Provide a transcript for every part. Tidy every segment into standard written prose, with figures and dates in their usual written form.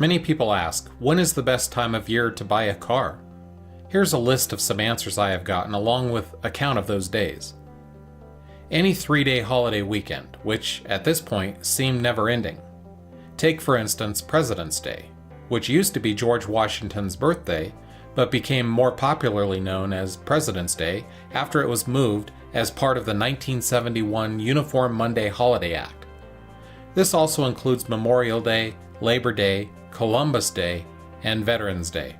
Many people ask, when is the best time of year to buy a car? Here's a list of some answers I have gotten along with a count of those days. Any 3-day holiday weekend, which at this point seemed never ending. Take for instance President's Day, which used to be George Washington's birthday, but became more popularly known as President's Day after it was moved as part of the 1971 Uniform Monday Holiday Act. This also includes Memorial Day, Labor Day, Columbus Day, and Veterans Day.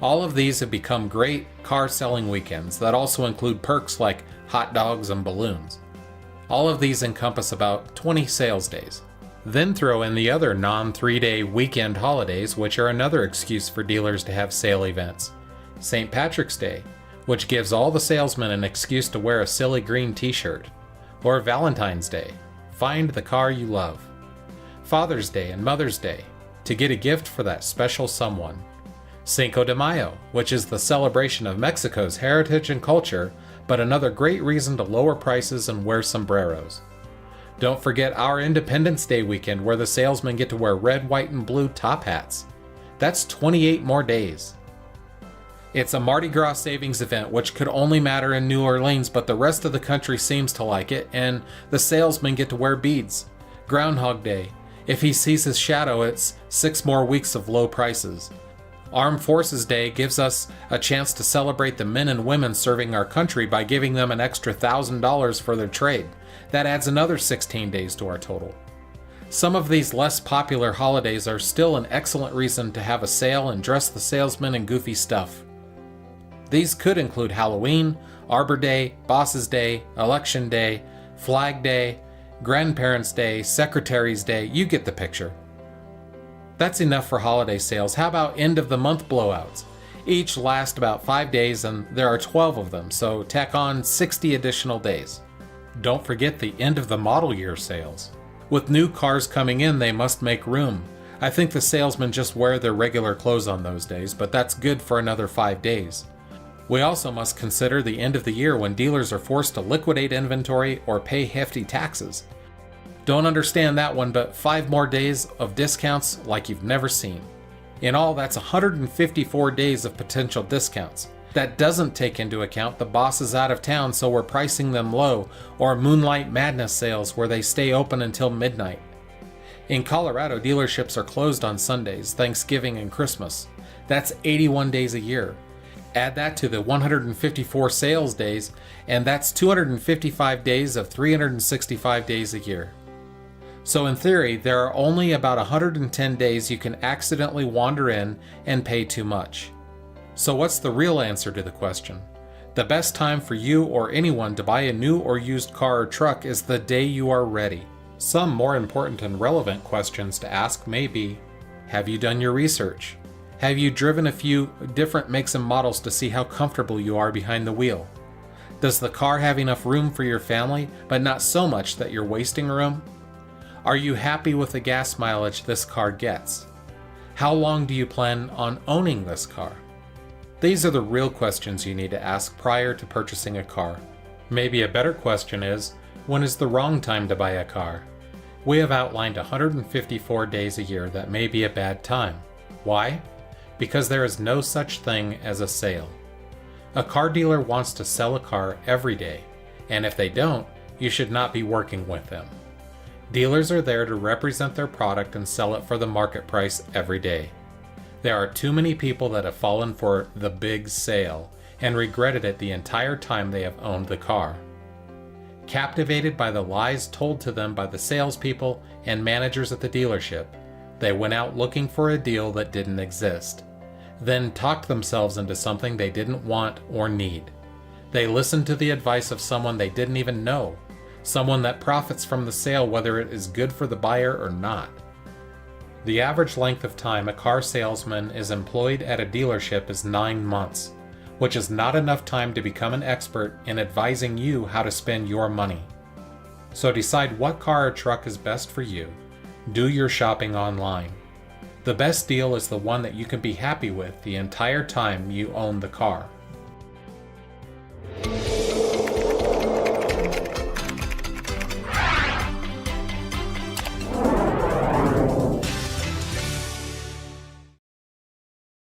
All of these have become great car-selling weekends that also include perks like hot dogs and balloons. All of these encompass about 20 sales days. Then throw in the other non-3-day weekend holidays, which are another excuse for dealers to have sale events. St. Patrick's Day, which gives all the salesmen an excuse to wear a silly green t-shirt. Or Valentine's Day, find the car you love. Father's Day and Mother's Day, to get a gift for that special someone. Cinco de Mayo, which is the celebration of Mexico's heritage and culture, but another great reason to lower prices and wear sombreros. Don't forget our Independence Day weekend where the salesmen get to wear red, white, and blue top hats. That's 28 more days. It's a Mardi Gras savings event which could only matter in New Orleans, but the rest of the country seems to like it, and the salesmen get to wear beads. Groundhog Day. If he sees his shadow, it's 6 more weeks of low prices. Armed Forces Day gives us a chance to celebrate the men and women serving our country by giving them an extra $1,000 for their trade. That adds another 16 days to our total. Some of these less popular holidays are still an excellent reason to have a sale and dress the salesman in goofy stuff. These could include Halloween, Arbor Day, Boss's Day, Election Day, Flag Day, Grandparents' Day, Secretary's Day, you get the picture. That's enough for holiday sales. How about end of the month blowouts? Each last about 5 days and there are 12 of them, so tack on 60 additional days. Don't forget the end of the model year sales. With new cars coming in, they must make room. I think the salesmen just wear their regular clothes on those days, but that's good for another 5 days. We also must consider the end of the year when dealers are forced to liquidate inventory or pay hefty taxes. Don't understand that one, but 5 more days of discounts like you've never seen. In all, that's 154 days of potential discounts. That doesn't take into account the boss is out of town, so we're pricing them low, or Moonlight Madness sales where they stay open until midnight. In Colorado, dealerships are closed on Sundays, Thanksgiving, and Christmas. That's 81 days a year. Add that to the 154 sales days, and that's 255 days of 365 days a year. So in theory, there are only about 110 days you can accidentally wander in and pay too much. So what's the real answer to the question? The best time for you or anyone to buy a new or used car or truck is the day you are ready. Some more important and relevant questions to ask may be, have you done your research? Have you driven a few different makes and models to see how comfortable you are behind the wheel? Does the car have enough room for your family, but not so much that you're wasting room? Are you happy with the gas mileage this car gets? How long do you plan on owning this car? These are the real questions you need to ask prior to purchasing a car. Maybe a better question is, when is the wrong time to buy a car? We have outlined 154 days a year that may be a bad time. Why? Because there is no such thing as a sale. A car dealer wants to sell a car every day, and if they don't, you should not be working with them. Dealers are there to represent their product and sell it for the market price every day. There are too many people that have fallen for the big sale and regretted it the entire time they have owned the car. Captivated by the lies told to them by the salespeople and managers at the dealership, they went out looking for a deal that didn't exist, then talked themselves into something they didn't want or need. They listened to the advice of someone they didn't even know, someone that profits from the sale whether it is good for the buyer or not. The average length of time a car salesman is employed at a dealership is 9 months, which is not enough time to become an expert in advising you how to spend your money. So decide what car or truck is best for you. Do your shopping online. The best deal is the one that you can be happy with the entire time you own the car.